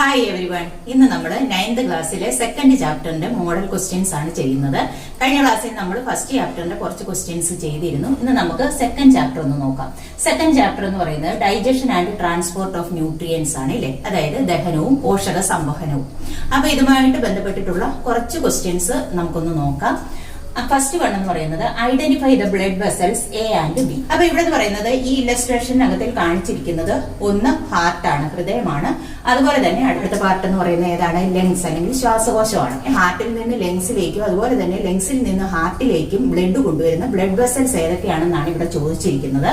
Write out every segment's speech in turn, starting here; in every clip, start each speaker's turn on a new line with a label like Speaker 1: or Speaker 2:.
Speaker 1: Hi every one. ഇന്ന് നമ്മൾ 9th ക്ലാസ്സിലെ സെക്കൻഡ് ചാപ്റ്ററിന്റെ മോഡൽ ക്വസ്റ്റ്യൻസ് ആണ് ചെയ്യുന്നത്. കഴിഞ്ഞ ക്ലാസ്സിൽ നമ്മൾ ഫസ്റ്റ് ചാപ്റ്ററിന്റെ കുറച്ച് ക്വസ്റ്റ്യൻസ് ചെയ്തിരുന്നു. ഇന്ന് നമുക്ക് സെക്കൻഡ് ചാപ്റ്റർ ഒന്ന് നോക്കാം. സെക്കൻഡ് ചാപ്റ്റർ എന്ന് പറയുന്നത് digestion and transport of nutrients ആണ്, ഇല്ലേ? അതായത് ദഹനവും പോഷക സംവഹനവും. അപ്പൊ ഇതുമായിട്ട് ബന്ധപ്പെട്ടിട്ടുള്ള കുറച്ച് ക്വസ്റ്റ്യൻസ് നമുക്കൊന്ന് നോക്കാം. ഫസ്റ്റ് വൺ എന്ന് പറയുന്നത് identify the blood vessels A and B. അപ്പൊ ഇവിടെ എന്ന് പറയുന്നത് ഈ ഇല്ലസ്ട്രേഷനകത്തിൽ കാണിച്ചിരിക്കുന്നത് ഒന്ന് ഹാർട്ടാണ്, ഹൃദയമാണ്. അതുപോലെ തന്നെ അടുത്ത പാർട്ട് എന്ന് പറയുന്നത് ഏതാണ്? ലങ്സ് അല്ലെങ്കിൽ ശ്വാസകോശമാണ്. ഹാർട്ടിൽ നിന്ന് ലങ്സിലേക്കും അതുപോലെ തന്നെ ലങ്സിൽ നിന്ന് ഹാർട്ടിലേക്കും ബ്ലഡ് കൊണ്ടുവരുന്ന ബ്ലഡ് വെസൽസ് ഏതൊക്കെയാണെന്നാണ് ഇവിടെ ചോദിച്ചിരിക്കുന്നത്.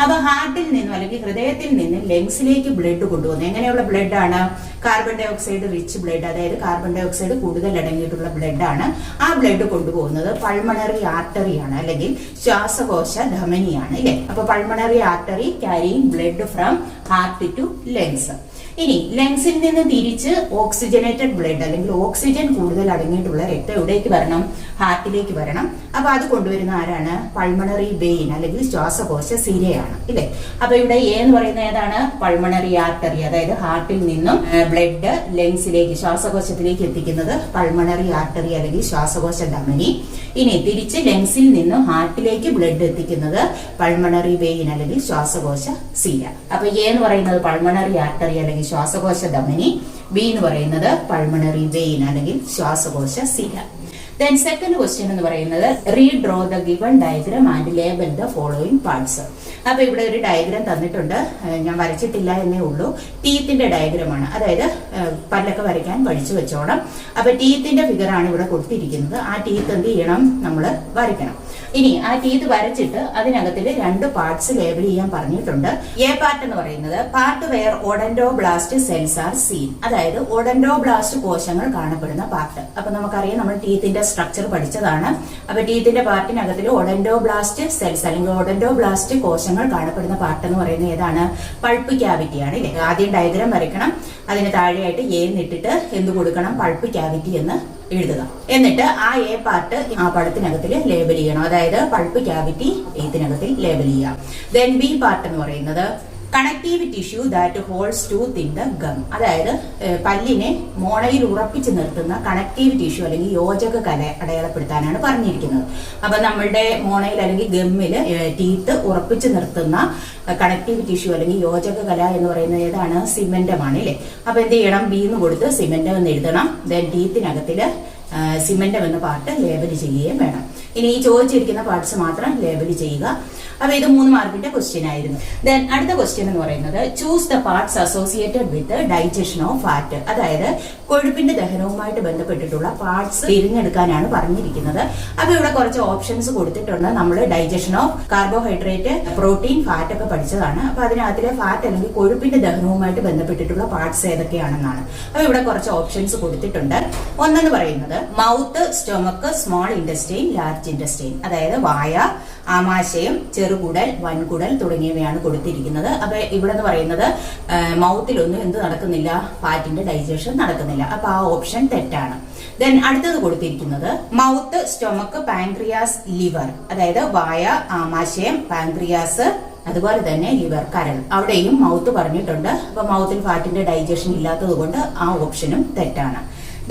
Speaker 1: അപ്പൊ ഹാർട്ടിൽ നിന്നും അല്ലെങ്കിൽ ഹൃദയത്തിൽ നിന്നും ലങ്സിലേക്ക് ബ്ലഡ് കൊണ്ടുപോകുന്നത് എങ്ങനെയുള്ള ബ്ലഡ് ആണ്? Carbon dioxide rich blood, അതായത് കാർബൺ ഡൈ ഓക്സൈഡ് കൂടുതൽ അടങ്ങിയിട്ടുള്ള ബ്ലഡ് ആണ്. ആ ബ്ലഡ് കൊണ്ടുപോകുന്നത് പൾമണറി ആർട്ടറിയാണ് അല്ലെങ്കിൽ ശ്വാസകോശ ധമനിയാണ്, ഇല്ലേ? അപ്പൊ pulmonary artery carrying blood from heart to lungs. ഇനി ലങ്സിൽ നിന്ന് തിരിച്ച് ഓക്സിജനേറ്റഡ് ബ്ലഡ് അല്ലെങ്കിൽ ഓക്സിജൻ കൂടുതൽ അടങ്ങിയിട്ടുള്ള രക്തം എവിടേക്ക് വരണം? ഹാർട്ടിലേക്ക് വരണം. അപ്പൊ അത് കൊണ്ടുവരുന്ന ആരാണ്? പൾമണറി വെയിൻ അല്ലെങ്കിൽ ശ്വാസകോശ സിരയാണ്, ഇല്ലേ? അപ്പൊ ഇവിടെ എ എന്ന് പറയുന്നത് ഏതാണ്? പൾമണറി ആർട്ടറി, അതായത് ഹാർട്ടിൽ നിന്നും ബ്ലഡ് ലങ്സിലേക്ക് ശ്വാസകോശത്തിലേക്ക് എത്തിക്കുന്നത് പൾമണറി ആർട്ടറി അല്ലെങ്കിൽ ശ്വാസകോശ ധമനി. ഇനി തിരിച്ച് ലങ്സിൽ നിന്നും ഹാർട്ടിലേക്ക് ബ്ലഡ് എത്തിക്കുന്നത് പൾമണറി വെയിൻ അല്ലെങ്കിൽ ശ്വാസകോശ സിര. അപ്പൊ എ എന്ന് പറയുന്നത് പൾമണറി ആർട്ടറി അല്ലെങ്കിൽ ശ്വാസകോശ ധമനി, ബി എന്ന് പറയുന്നത് പൾമണറി വെയിൻ അല്ലെങ്കിൽ ശ്വാസകോശ സിര. Then second question എന്ന് പറയുന്നത് redraw the given diagram and label the following parts. അപ്പൊ ഇവിടെ ഒരു ഡയഗ്രാം തന്നിട്ടുണ്ട്, ഞാൻ വരച്ചിട്ടില്ല എന്നേ ഉള്ളൂ. ടീത്തിന്റെ ഡയഗ്രാം ആണ്, അതായത് പല്ലൊക്കെ വരയ്ക്കാൻ പഠിച്ചു വെച്ചോണം. അപ്പൊ ടീത്തിന്റെ ഫിഗർ ആണ് ഇവിടെ കൊടുത്തിരിക്കുന്നത്. ആ ടീത്ത് എന്ത് ചെയ്യണം? നമ്മൾ വരയ്ക്കണം. ഇനി ആ ടീത്ത് വരച്ചിട്ട് അതിനകത്തില് രണ്ട് പാർട്സ് ലേബൽ ചെയ്യാൻ പറഞ്ഞിട്ടുണ്ട്. എ പാർട്ട് എന്ന് പറയുന്നത് part where odontoblast cells are seen, അതായത് ഓഡന്റോബ്ലാസ്റ്റ് കോശങ്ങൾ കാണപ്പെടുന്ന പാർട്ട്. അപ്പൊ നമുക്കറിയാം, നമ്മൾ ടീത്തിന്റെ സ്ട്രക്ചർ പഠിച്ചതാണ്. അപ്പൊ ടീത്തിന്റെ പാർട്ടിനകത്തിൽ ഓഡന്റോബ്ലാസ്റ്റ് സെൽസ് അല്ലെങ്കിൽ ഓഡന്റോബ്ലാസ്റ്റ് കോശങ്ങൾ കാണപ്പെടുന്ന പാർട്ട് എന്ന് പറയുന്നത് ഏതാണ്? പൾപ്പ് ക്യാവിറ്റി ആണ്, ഇല്ലേ? ആദ്യം ഡയഗ്രാം വരയ്ക്കണം. അതിന് താഴെയായിട്ട് എ എന്നിട്ടിട്ട് എന്ത് കൊടുക്കണം? പൾപ്പ് ക്യാവിറ്റി എന്ന് എഴുതുക. എന്നിട്ട് ആ എ പാർട്ട് ആ പടത്തിനകത്തിൽ ലേബൽ ചെയ്യണം, അതായത് പൾപ്പ് ക്യാവിറ്റി ഇതിനകത്തിൽ ലേബൽ ചെയ്യാം. ദെൻ ബി പാർട്ട് എന്ന് പറയുന്നത് connective tissue that holds tooth in the gum, അതായത് പല്ലിനെ മോണയിൽ ഉറപ്പിച്ചു നിർത്തുന്ന കണക്റ്റീവ് ടിഷ്യൂ അല്ലെങ്കിൽ യോജക കല അടയാളപ്പെടുത്താനാണ് പറഞ്ഞിരിക്കുന്നത്. അപ്പൊ നമ്മളുടെ മോണയിൽ അല്ലെങ്കിൽ ഗമ്മില് ടീത്ത് ഉറപ്പിച്ചു നിർത്തുന്ന കണക്റ്റീവ് ടിഷ്യൂ അല്ലെങ്കിൽ യോജക കല എന്ന് പറയുന്നത് ഏതാണ്? സിമെന്റമാണ്, ഇല്ലേ? അപ്പൊ എന്ത് ചെയ്യണം? ബി എന്ന് കൊടുത്ത് സിമെന്റം എന്ന് എഴുതണം. ദെൻ ടീത്തിനകത്തില് സിമെന്റം എന്ന പാർട്ട് ലേബൽ ചെയ്യുകയും വേണം. ഇനി ഈ ചോദിച്ചിരിക്കുന്ന പാർട്സ് മാത്രം ലേബൽ ചെയ്യുക. അപ്പൊ ഇത് 3 മാർക്കിന്റെ ക്വസ്റ്റ്യൻ ആയിരുന്നു. ദെൻ അടുത്ത ക്വസ്റ്റ്യൻ എന്ന് പറയുന്നത് choose the parts associated with digestion of fat, അതായത് കൊഴുപ്പിന്റെ ദഹനവുമായിട്ട് ബന്ധപ്പെട്ടിട്ടുള്ള പാർട്സ് തിരഞ്ഞെടുക്കാനാണ് പറഞ്ഞിരിക്കുന്നത്. അപ്പൊ ഇവിടെ കുറച്ച് ഓപ്ഷൻസ് കൊടുത്തിട്ടുണ്ട്. നമ്മൾ digestion of carbohydrate, protein, fat ഒക്കെ പഠിച്ചതാണ്. അപ്പൊ അതിനകത്തിലെ ഫാറ്റ് അല്ലെങ്കിൽ കൊഴുപ്പിന്റെ ദഹനവുമായിട്ട് ബന്ധപ്പെട്ടിട്ടുള്ള പാർട്സ് ഏതൊക്കെയാണെന്നാണ്. അപ്പൊ ഇവിടെ കുറച്ച് ഓപ്ഷൻസ് കൊടുത്തിട്ടുണ്ട്. ഒന്നെന്ന് പറയുന്നത് mouth, stomach, small intestine, large intestine, അതായത് വായ, ആമാശയം, ചെറുകുടൽ, വൻകുടൽ തുടങ്ങിയവയാണ് കൊടുത്തിരിക്കുന്നത്. അപ്പൊ ഇവിടെ എന്ന് പറയുന്നത് മൗത്തിലൊന്നും എന്ത് നടക്കുന്നില്ല? ഫാറ്റിന്റെ ഡൈജഷൻ നടക്കുന്നില്ല. അപ്പൊ ആ ഓപ്ഷൻ തെറ്റാണ്. ദെൻ അടുത്തത് കൊടുത്തിരിക്കുന്നത് മൗത്ത്, സ്റ്റൊമക്ക്, പാൻക്രിയാസ്, ലിവർ, അതായത് വായ, ആമാശയം, പാൻക്രിയാസ്, അതുപോലെ തന്നെ ലിവർ, കരൾ, അവിടെയും മൗത്ത് പറഞ്ഞിട്ടുണ്ട്. അപ്പൊ മൗത്തിൽ ഫാറ്റിന്റെ ഡൈജഷൻ ഇല്ലാത്തത് കൊണ്ട് ആ ഓപ്ഷനും തെറ്റാണ്.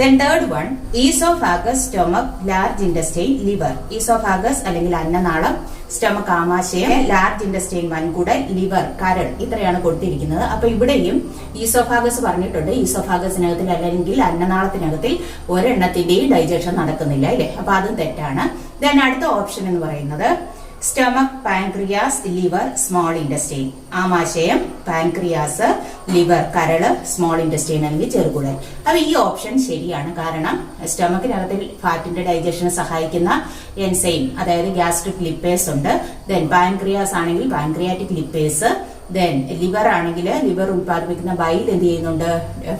Speaker 1: Then third one, esophagus, stomach, large intestine, liver. Esophagus അല്ലെങ്കിൽ അന്നനാളം, സ്റ്റൊമക് ആമാശയം, ലാർജ് ഇൻഡസ്റ്റൈൻ വൻകുടൽ, ലിവർ, കരൾ, ഇത്രയാണ് കൊടുത്തിരിക്കുന്നത്. അപ്പൊ ഇവിടെയും ഈസോഫാഗസ് പറഞ്ഞിട്ടുണ്ട്. ഈസോഫാഗസിനകത്തിൽ അല്ലെങ്കിൽ അന്നനാളത്തിനകത്തിൽ ഒരെണ്ണത്തിന്റെയും ഡൈജഷൻ നടക്കുന്നില്ല, ഇല്ലേ? അപ്പൊ അതും തെറ്റാണ്. ദെൻ അടുത്ത ഓപ്ഷൻ എന്ന് പറയുന്നത് stomach, pancreas, liver, small intestine, ആമാശയം, പാൻക്രിയാസ്, ലിവർ, കരള്, സ്മോൾ ഇൻഡസ്റ്റൈൻ അല്ലെങ്കിൽ ചെറുകുടൽ. അപ്പൊ ഈ ഓപ്ഷൻ ശരിയാണ്. കാരണം സ്റ്റൊമക്കിനകത്തിൽ ഫാറ്റിന്റെ ഡൈജഷന് സഹായിക്കുന്ന എൻസൈം, അതായത് ഗ്യാസ്ട്രിക് ലിപ്പേസ് ഉണ്ട്. ദെൻ പാൻക്രിയാസ് ആണെങ്കിൽ പാൻക്രിയാറ്റിക് ലിപ്പേസ്, ദെൻ ലിവർ ആണെങ്കിൽ ലിവർ ഉത്പാദിപ്പിക്കുന്ന ബൈൽ എന്ത് ചെയ്യുന്നുണ്ട്?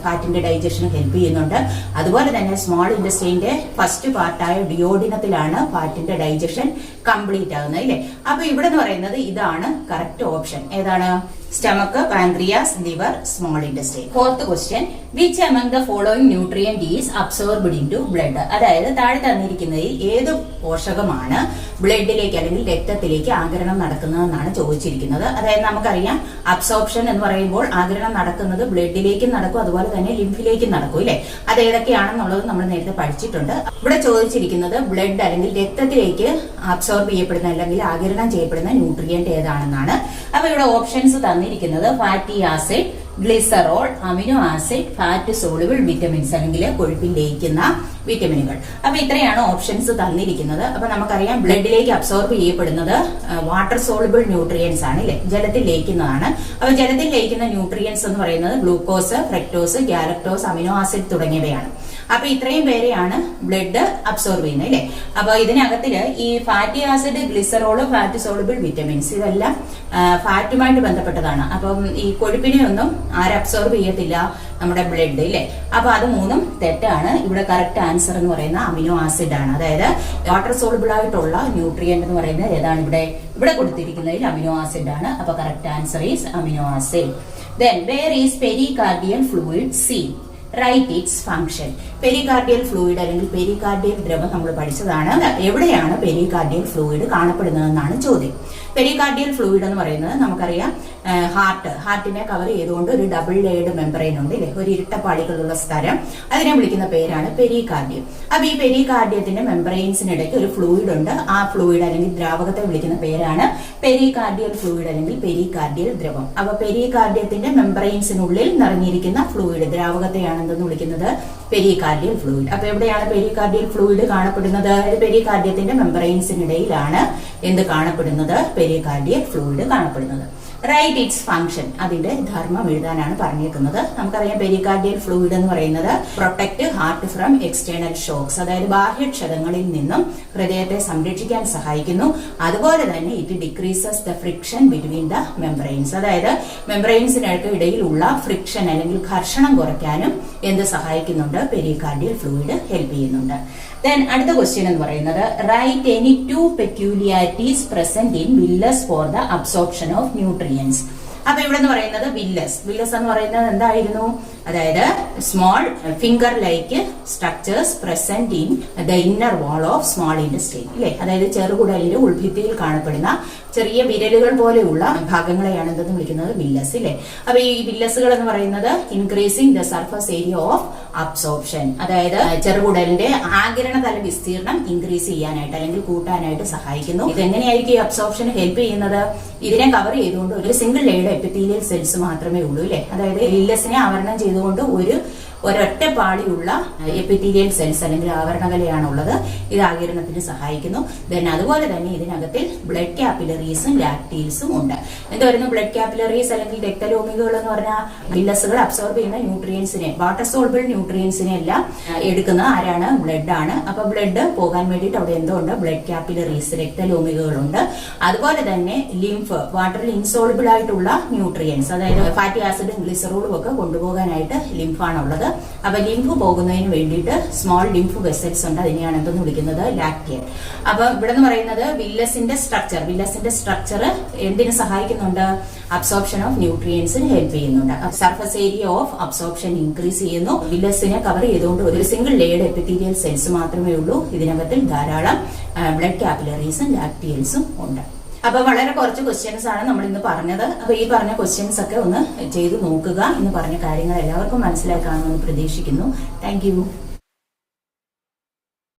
Speaker 1: ഫാറ്റിന്റെ ഡൈജഷന് ഹെൽപ്പ് ചെയ്യുന്നുണ്ട്. അതുപോലെ തന്നെ സ്മോൾ ഇൻഡസ്റ്റൈന്റെ ഫസ്റ്റ് പാർട്ടായ ഡിയോഡിനത്തിലാണ് ഫാറ്റിന്റെ ഡൈജഷൻ കംപ്ലീറ്റ് ആകുന്നത്, ഇല്ലേ? അപ്പൊ ഇവിടെ എന്ന് പറയുന്നത് ഇതാണ് കറക്റ്റ് ഓപ്ഷൻ. ഏതാണ്? Stomach, pancreas, liver, small intestine. Fourth question, which among the following nutrient is absorbed into blood? അതായത് താഴെ തന്നിരിക്കുന്നതിൽ ഏത് പോഷകമാണ് ബ്ലഡിലേക്ക് അല്ലെങ്കിൽ രക്തത്തിലേക്ക് ആഗിരണം നടക്കുന്നതെന്നാണ് ചോദിച്ചിരിക്കുന്നത്. അതായത് നമുക്കറിയാം അബ്സോർപ്ഷൻ എന്ന് പറയുമ്പോൾ ആഗിരണം നടക്കുന്നത് ബ്ലഡിലേക്കും നടക്കും, അതുപോലെ തന്നെ ലിംഫിലേക്കും നടക്കും ഇല്ലേ. അത് ഏതൊക്കെയാണെന്നുള്ളത് നമ്മൾ നേരത്തെ പഠിച്ചിട്ടുണ്ട്. ഇവിടെ ചോദിച്ചിരിക്കുന്നത് ബ്ലഡ് അല്ലെങ്കിൽ രക്തത്തിലേക്ക് അബ്സോർബ് ചെയ്യപ്പെടുന്ന അല്ലെങ്കിൽ ആഗിരണം ചെയ്യപ്പെടുന്ന ന്യൂട്രിയന്റ് ഏതാണെന്നാണ്. അപ്പൊ ഇവിടെ ഓപ്ഷൻസ് തന്നിരിക്കുന്നത് fatty acid, glycerol, amino acid, fat soluble vitamins അല്ലെങ്കിൽ കൊഴുപ്പിൽ ലയിക്കുന്ന വിറ്റമിനുകൾ. അപ്പൊ ഇത്രയാണ് ഓപ്ഷൻസ് തന്നിരിക്കുന്നത്. അപ്പൊ നമുക്കറിയാം ബ്ലഡിലേക്ക് അബ്സോർബ് ചെയ്യപ്പെടുന്നത് വാട്ടർ സോളുബിൾ ന്യൂട്രിയൻസ് ആണ് ഇല്ലേ, ജലത്തിൽ ലയിക്കുന്നതാണ്. അപ്പൊ ജലത്തിൽ ലയിക്കുന്ന ന്യൂട്രിയൻസ് എന്ന് പറയുന്നത് glucose, fructose, galactose, amino acid തുടങ്ങിയവയാണ്. അപ്പൊ ഇത്രയും പേരെയാണ് ബ്ലഡ് അബ്സോർബ് ചെയ്യുന്നത് അല്ലെ. അപ്പൊ ഇതിനകത്തില് ഈ fatty acid, glycerol, fat soluble vitamins ഇതെല്ലാം ഫാറ്റുമായിട്ട് ബന്ധപ്പെട്ടതാണ്. അപ്പം ഈ കൊഴുപ്പിനെ ഒന്നും അബ്സോർബ് ചെയ്യത്തില്ല നമ്മുടെ ബ്ലഡ് ഇല്ലേ. അപ്പൊ അത് മൂന്നും തെറ്റാണ്. ഇവിടെ കറക്റ്റ് ആൻസർ എന്ന് പറയുന്ന അമിനോ ആസിഡ് ആണ്. അതായത് വാട്ടർ സോളുബിൾ ആയിട്ടുള്ള ന്യൂട്രിയന്റ് എന്ന് പറയുന്നത് ഏതാണ്, ഇവിടെ കൊടുത്തിരിക്കുന്നതിൽ അമിനോ ആസിഡ് ആണ്. അപ്പൊ correct answer is amino acid. Then where is pericardial fluid seen? Write its function. Pericardial fluid അല്ലെങ്കിൽ പെരികാർഡിയൽ ദ്രവം നമ്മൾ പഠിച്ചതാണ്. എവിടെയാണ് പെരികാർഡിയൽ ഫ്ലൂയിഡ് കാണപ്പെടുന്നതെന്നാണ് ചോദ്യം. പെരികാർഡിയൽ ഫ്ലൂയിഡ് എന്ന് പറയുന്നത് നമുക്കറിയാം ഹാർട്ടിനെ കവർ ചെയ്തുകൊണ്ട് ഒരു ഡബിൾ ലെയർഡ് മെമ്പറൈൻ ഉണ്ട് ഇല്ലേ, ഒരു ഇരട്ടപ്പാളികളുള്ള സ്ഥലം. അതിനെ വിളിക്കുന്ന പേരാണ് പെരികാർഡിയം. അപ്പൊ ഈ പെരികാർഡിയത്തിന്റെ മെമ്പറൈൻസിനിടയ്ക്ക് ഒരു ഫ്ലൂയിഡ് ഉണ്ട്. ആ ഫ്ലൂയിഡ് അല്ലെങ്കിൽ ദ്രാവകത്തെ വിളിക്കുന്ന പേരാണ് പെരികാർഡിയൽ ഫ്ലൂയിഡ് അല്ലെങ്കിൽ പെരികാർഡിയൽ ദ്രവം. അപ്പൊ പെരികാർഡിയത്തിന്റെ മെമ്പറൈൻസിനുള്ളിൽ നിറഞ്ഞിരിക്കുന്ന ഫ്ലൂയിഡ് ദ്രാവകത്തെയാണ് എന്തെന്ന് വിളിക്കുന്നത്, പെരികാർഡിയൽ ഫ്ലൂയിഡ്. അപ്പൊ എവിടെയാണ് പെരികാർഡിയൽ ഫ്ലൂയിഡ് കാണപ്പെടുന്നത്? പെരികാർഡിയത്തിന്റെ മെമ്പറൈൻസിനിടയിലാണ് എന്ത് കാണപ്പെടുന്നത്, പെരികാർഡിയൽ ഫ്ലൂയിഡ് കാണപ്പെടുന്നത്. റൈറ്റ് ഇറ്റ്സ് ഫംഗ്ഷൻ, അതിന്റെ ധർമ്മം എഴുതാനാണ് പറഞ്ഞേക്കുന്നത്. നമുക്കറിയാം പെരികാർഡിയൽ ഫ്ലൂയിഡ് എന്ന് പറയുന്നത് protect heart from external shocks, അതായത് ബാഹ്യക്ഷതങ്ങളിൽ നിന്നും ഹൃദയത്തെ സംരക്ഷിക്കാൻ സഹായിക്കുന്നു. അതുപോലെ തന്നെ it decreases the friction between the membranes, അതായത് മെമ്പറൈൻസിനൊക്കെ ഇടയിലുള്ള ഫ്രിക്ഷൻ അല്ലെങ്കിൽ ഘർഷണം കുറയ്ക്കാനും എന്ത് സഹായിക്കുന്നുണ്ട്, പെരികാർഡിയൽ ഫ്ലൂയിഡ് ഹെൽപ്പ് ചെയ്യുന്നുണ്ട്. ദെൻ അടുത്ത ക്വസ്റ്റ്യൻ എന്ന് പറയുന്നത് write any two peculiarities present in villus for the absorption of nutrients. അപ്പൊ ഇവിടെ എന്ന് പറയുന്നത് വില്ലസ് എന്ന് പറയുന്നത് എന്തായിരുന്നു, അതായത് small finger like structures present in the inner wall of small intestine ഇല്ലേ, അതായത് ചെറുകുടലിന്റെ ഉൾഭിത്തിയിൽ കാണപ്പെടുന്ന ചെറിയ വിരലുകൾ പോലെയുള്ള ഭാഗങ്ങളെയാണ് എന്തെന്ന് വിളിക്കുന്നത്, വില്ലസ് ഇല്ലേ. അപ്പൊ ഈ വില്ലസുകൾ എന്ന് പറയുന്നത് increasing the surface area of absorption, അതായത് ചെറുകുടലിന്റെ ആഗിരണ തല വിസ്തീർണം ഇൻക്രീസ് ചെയ്യാനായിട്ട് അല്ലെങ്കിൽ കൂട്ടാനായിട്ട് സഹായിക്കുന്നു. ഇതെങ്ങനെയായിരിക്കും ഈ അബ്സോർപ്ഷൻ ഹെൽപ്പ് ചെയ്യുന്നത്, ഇതിനെ കവർ ചെയ്തുകൊണ്ട് ഒരു സിംഗിൾ ലെയർഡ് എപ്പിത്തീലിയൽ സെൽസ് മാത്രമേ ഉള്ളൂ ഇല്ലേ, അതായത് വില്ലസിനെ ആവരണം ചെയ്തുകൊണ്ട് ഒരൊറ്റ പാളിയുള്ള എപ്പിത്തീലിയൽ സെൽസ് അല്ലെങ്കിൽ ആവരണകലയാണുള്ളത്. ഇത് ആഗിരണത്തിന് സഹായിക്കുന്നു. ദെൻ അതുപോലെ തന്നെ ഇതിനകത്തിൽ ബ്ലഡ് കാപ്പിലറീസും ലാക്ടീൽസും ഉണ്ട്. എന്താ പറയുന്നത്, ബ്ലഡ് കാപ്പിലറീസ് അല്ലെങ്കിൽ രക്തലോമികൾ എന്ന് പറഞ്ഞാൽ വില്ലസുകൾ അബ്സോർബ് ചെയ്യുന്ന ന്യൂട്രിയൻസിനെ, വാട്ടർ സോൾബിൾ ന്യൂട്രിയൻസിനെ എല്ലാം എടുക്കുന്നത് ആരാണ്, ബ്ലഡ് ആണ്. അപ്പൊ ബ്ലഡ് പോകാൻ വേണ്ടിയിട്ട് അവിടെ എന്തോ ഉണ്ട്, ബ്ലഡ് കാപ്പിലറീസ് രക്തലോമികളുണ്ട്. അതുപോലെ തന്നെ ലിംഫ്, വാട്ടറിൽ ഇൻസോൾബിൾ ആയിട്ടുള്ള ന്യൂട്രിയൻസ്, അതായത് ഫാറ്റി ആസിഡും ഗ്ലിസറോളും ഒക്കെ കൊണ്ടുപോകാനായിട്ട് ലിംഫാണുള്ളത്. അപ്പൊ ലിംഫ് പോകുന്നതിന് വേണ്ടിയിട്ട് സ്മോൾ ലിംഫ് വെസൽസ് ഉണ്ട്, അതിനെയാണ് എന്തെന്ന് വിളിക്കുന്നത്, ലാക്റ്റിയൻ. അപ്പൊ ഇവിടെ എന്ന് പറയുന്നത് വില്ലസിന്റെ സ്ട്രക്ചർ എന്തിനു സഹായിക്കുന്നുണ്ട്, അബ്സോർപ്ഷൻ ഓഫ് ന്യൂട്രിയൻസിന് ഹെൽപ്പ് ചെയ്യുന്നുണ്ട്. Surface area of absorption increase ചെയ്യുന്നു. വില്ലസിനെ കവർ ചെയ്തുകൊണ്ട് ഒരു സിംഗിൾ ലെയർഡ് എപ്പിത്തീലിയൽ സെൽസ് മാത്രമേ ഉള്ളൂ. ഇതിനകത്തിൽ ധാരാളം ബ്ലഡ് കാപ്പിലറീസും ലാക്ടിയൽസും ഉണ്ട്. അപ്പൊ വളരെ കുറച്ച് ക്വസ്റ്റ്യൻസ് ആണ് നമ്മൾ ഇന്ന് പറഞ്ഞത്. അപ്പൊ ഈ പറഞ്ഞ ക്വസ്റ്റ്യൻസ് ഒക്കെ ഒന്ന് ചെയ്തു നോക്കുക. ഇന്ന് പറഞ്ഞ കാര്യങ്ങൾ എല്ലാവർക്കും മനസ്സിലാക്കാമെന്ന് പ്രതീക്ഷിക്കുന്നു. Thank you.